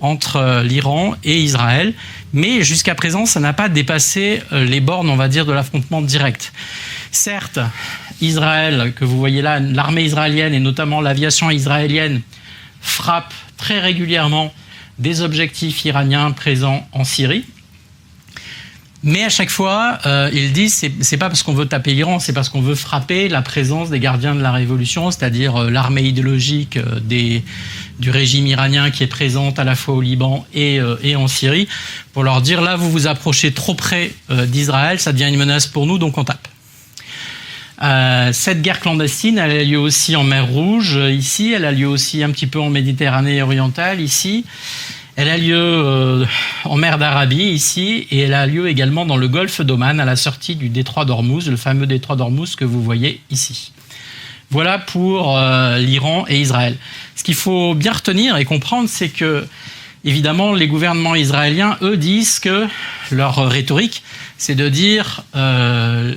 entre l'Iran et Israël, mais jusqu'à présent, ça n'a pas dépassé les bornes, on va dire, de l'affrontement direct. Certes, Israël, que vous voyez là, l'armée israélienne et notamment l'aviation israélienne frappe très régulièrement des objectifs iraniens présents en Syrie. Mais à chaque fois, ils disent c'est pas parce qu'on veut taper l'Iran, c'est parce qu'on veut frapper la présence des gardiens de la révolution, c'est-à-dire l'armée idéologique du régime iranien qui est présente à la fois au Liban et en Syrie, pour leur dire là vous vous approchez trop près d'Israël, ça devient une menace pour nous, donc on tape. Cette guerre clandestine, elle a lieu aussi en mer Rouge, ici, elle a lieu aussi un petit peu en Méditerranée orientale, ici. Elle a lieu en mer d'Arabie, ici, et elle a lieu également dans le golfe d'Oman, à la sortie du détroit d'Ormuz, le fameux détroit d'Ormuz que vous voyez ici. Voilà pour l'Iran et Israël. Ce qu'il faut bien retenir et comprendre, c'est que, évidemment, les gouvernements israéliens, eux, disent que leur rhétorique, c'est de dire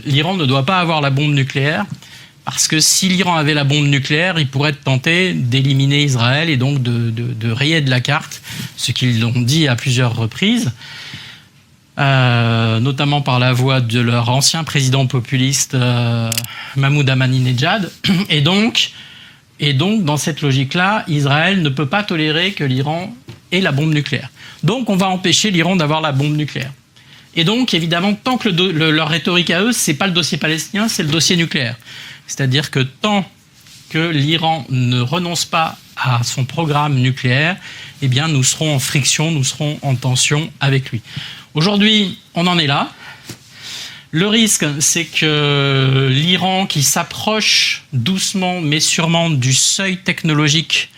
l'Iran ne doit pas avoir la bombe nucléaire, parce que si l'Iran avait la bombe nucléaire, il pourrait tenter d'éliminer Israël et donc de rayer de la carte, ce qu'ils ont dit à plusieurs reprises, notamment par la voix de leur ancien président populiste Mahmoud Ahmadinejad. Et donc, dans cette logique-là, Israël ne peut pas tolérer que l'Iran ait la bombe nucléaire. Donc, on va empêcher l'Iran d'avoir la bombe nucléaire. Et donc, évidemment, tant que leur rhétorique à eux, c'est pas le dossier palestinien, c'est le dossier nucléaire. C'est-à-dire que tant que l'Iran ne renonce pas à son programme nucléaire, eh bien, nous serons en friction, nous serons en tension avec lui. Aujourd'hui, on en est là. Le risque, c'est que l'Iran, qui s'approche doucement mais sûrement du seuil technologique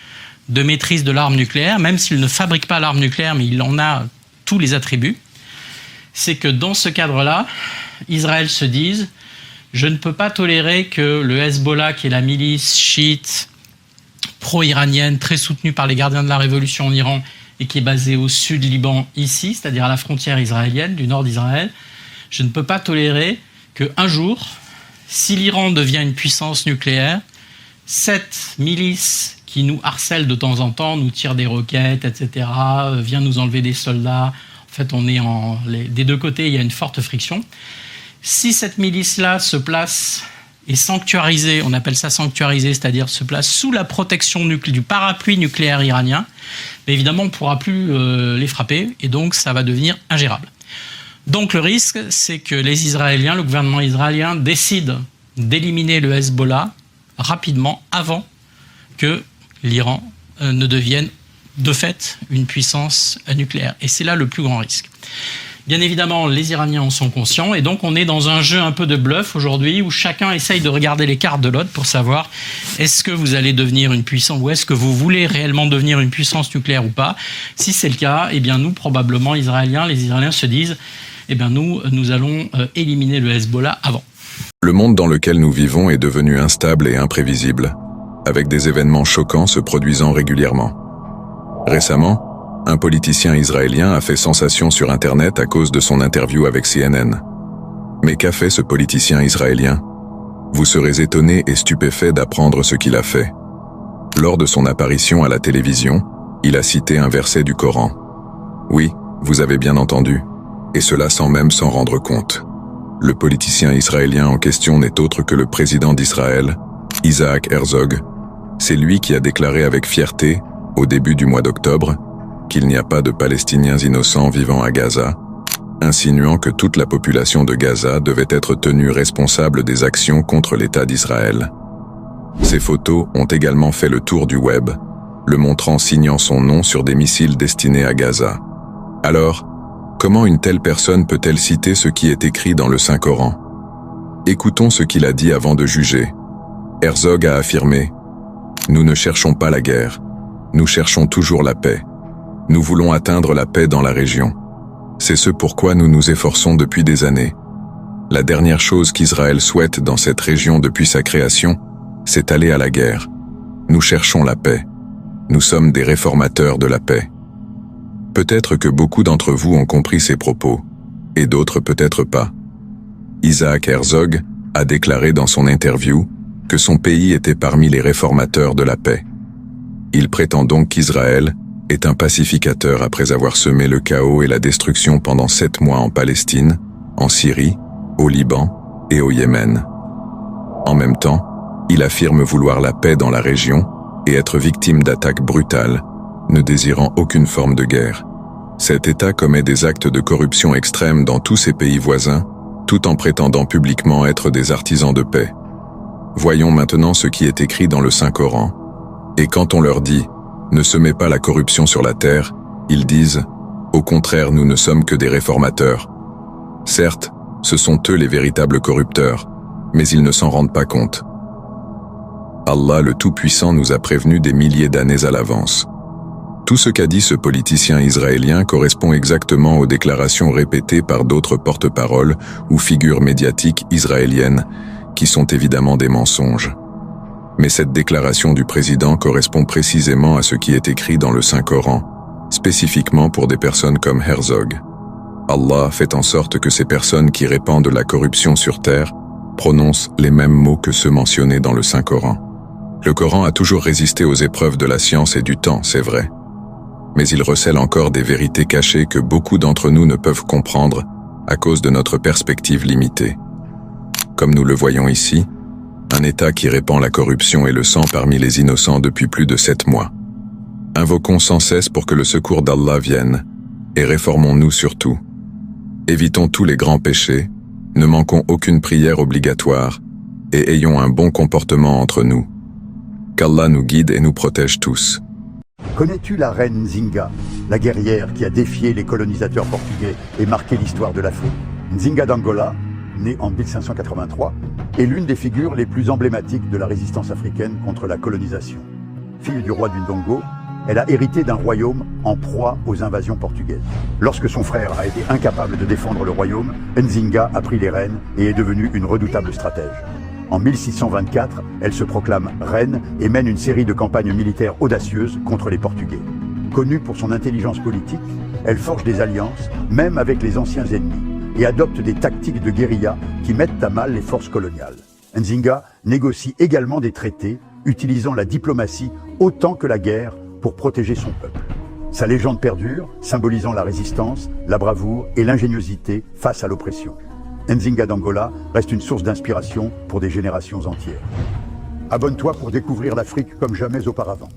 de maîtrise de l'arme nucléaire, même s'il ne fabrique pas l'arme nucléaire, mais il en a tous les attributs, c'est que dans ce cadre-là, Israël se dise « Je ne peux pas tolérer que le Hezbollah, qui est la milice chiite pro-iranienne, très soutenue par les gardiens de la révolution en Iran, et qui est basée au sud Liban, ici, c'est-à-dire à la frontière israélienne, du nord d'Israël, je ne peux pas tolérer qu'un jour, si l'Iran devient une puissance nucléaire, cette milice qui nous harcèle de temps en temps, nous tire des roquettes, etc., vient nous enlever des soldats. En fait, on est des deux côtés, il y a une forte friction. Si cette milice-là se place et sanctuarisée, on appelle ça sanctuarisée, c'est-à-dire se place sous la protection du parapluie nucléaire iranien, mais évidemment, on ne pourra plus les frapper, et donc ça va devenir ingérable. Donc le risque, c'est que les Israéliens, le gouvernement israélien, décide d'éliminer le Hezbollah rapidement, avant que l'Iran ne devienne de fait une puissance nucléaire. Et c'est là le plus grand risque. Bien évidemment, les Iraniens en sont conscients, et donc on est dans un jeu un peu de bluff aujourd'hui, où chacun essaye de regarder les cartes de l'autre pour savoir est-ce que vous allez devenir une puissance, ou est-ce que vous voulez réellement devenir une puissance nucléaire ou pas. Si c'est le cas, eh bien nous, probablement, les Israéliens se disent eh bien nous allons éliminer le Hezbollah avant. Le monde dans lequel nous vivons est devenu instable et imprévisible, avec des événements choquants se produisant régulièrement. Récemment, un politicien israélien a fait sensation sur Internet à cause de son interview avec CNN. Mais qu'a fait ce politicien israélien? Vous serez étonné et stupéfait d'apprendre ce qu'il a fait. Lors de son apparition à la télévision, il a cité un verset du Coran. Oui, vous avez bien entendu, et cela sans même s'en rendre compte. Le politicien israélien en question n'est autre que le président d'Israël, Isaac Herzog. C'est lui qui a déclaré avec fierté, au début du mois d'octobre, qu'il n'y a pas de Palestiniens innocents vivant à Gaza, insinuant que toute la population de Gaza devait être tenue responsable des actions contre l'État d'Israël. Ces photos ont également fait le tour du web, le montrant signant son nom sur des missiles destinés à Gaza. Alors, comment une telle personne peut-elle citer ce qui est écrit dans le Saint-Coran? Écoutons ce qu'il a dit avant de juger. Herzog a affirmé « Nous ne cherchons pas la guerre, nous cherchons toujours la paix. Nous voulons atteindre la paix dans la région. C'est ce pourquoi nous nous efforçons depuis des années. La dernière chose qu'Israël souhaite dans cette région depuis sa création, c'est aller à la guerre. Nous cherchons la paix. Nous sommes des réformateurs de la paix. » Peut-être que beaucoup d'entre vous ont compris ces propos, et d'autres peut-être pas. Isaac Herzog a déclaré dans son interview que son pays était parmi les réformateurs de la paix. Il prétend donc qu'Israël est un pacificateur après avoir semé le chaos et la destruction pendant 7 mois en Palestine, en Syrie, au Liban et au Yémen. En même temps, il affirme vouloir la paix dans la région et être victime d'attaques brutales, ne désirant aucune forme de guerre. Cet État commet des actes de corruption extrême dans tous ses pays voisins, tout en prétendant publiquement être des artisans de paix. Voyons maintenant ce qui est écrit dans le Saint-Coran. Et quand on leur dit « Ne semez pas la corruption sur la terre », ils disent « Au contraire, nous ne sommes que des réformateurs ». Certes, ce sont eux les véritables corrupteurs, mais ils ne s'en rendent pas compte. Allah le Tout-Puissant nous a prévenus des milliers d'années à l'avance. Tout ce qu'a dit ce politicien israélien correspond exactement aux déclarations répétées par d'autres porte-paroles ou figures médiatiques israéliennes, qui sont évidemment des mensonges. Mais cette déclaration du président correspond précisément à ce qui est écrit dans le Saint-Coran, spécifiquement pour des personnes comme Herzog. Allah fait en sorte que ces personnes qui répandent la corruption sur terre prononcent les mêmes mots que ceux mentionnés dans le Saint-Coran. Le Coran a toujours résisté aux épreuves de la science et du temps, c'est vrai. Mais il recèle encore des vérités cachées que beaucoup d'entre nous ne peuvent comprendre à cause de notre perspective limitée. Comme nous le voyons ici, un État qui répand la corruption et le sang parmi les innocents depuis plus de 7 mois. Invoquons sans cesse pour que le secours d'Allah vienne, et réformons-nous surtout. Évitons tous les grands péchés, ne manquons aucune prière obligatoire, et ayons un bon comportement entre nous. Qu'Allah nous guide et nous protège tous. Connais-tu la reine Nzinga, la guerrière qui a défié les colonisateurs portugais et marqué l'histoire de l'Afrique? Nzinga d'Angola, née en 1583, est l'une des figures les plus emblématiques de la résistance africaine contre la colonisation. Fille du roi du Ndongo, elle a hérité d'un royaume en proie aux invasions portugaises. Lorsque son frère a été incapable de défendre le royaume, Nzinga a pris les rênes et est devenue une redoutable stratège. En 1624, elle se proclame reine et mène une série de campagnes militaires audacieuses contre les Portugais. Connue pour son intelligence politique, elle forge des alliances, même avec les anciens ennemis, et adopte des tactiques de guérilla qui mettent à mal les forces coloniales. Nzinga négocie également des traités, utilisant la diplomatie autant que la guerre pour protéger son peuple. Sa légende perdure, symbolisant la résistance, la bravoure et l'ingéniosité face à l'oppression. Nzinga d'Angola reste une source d'inspiration pour des générations entières. Abonne-toi pour découvrir l'Afrique comme jamais auparavant.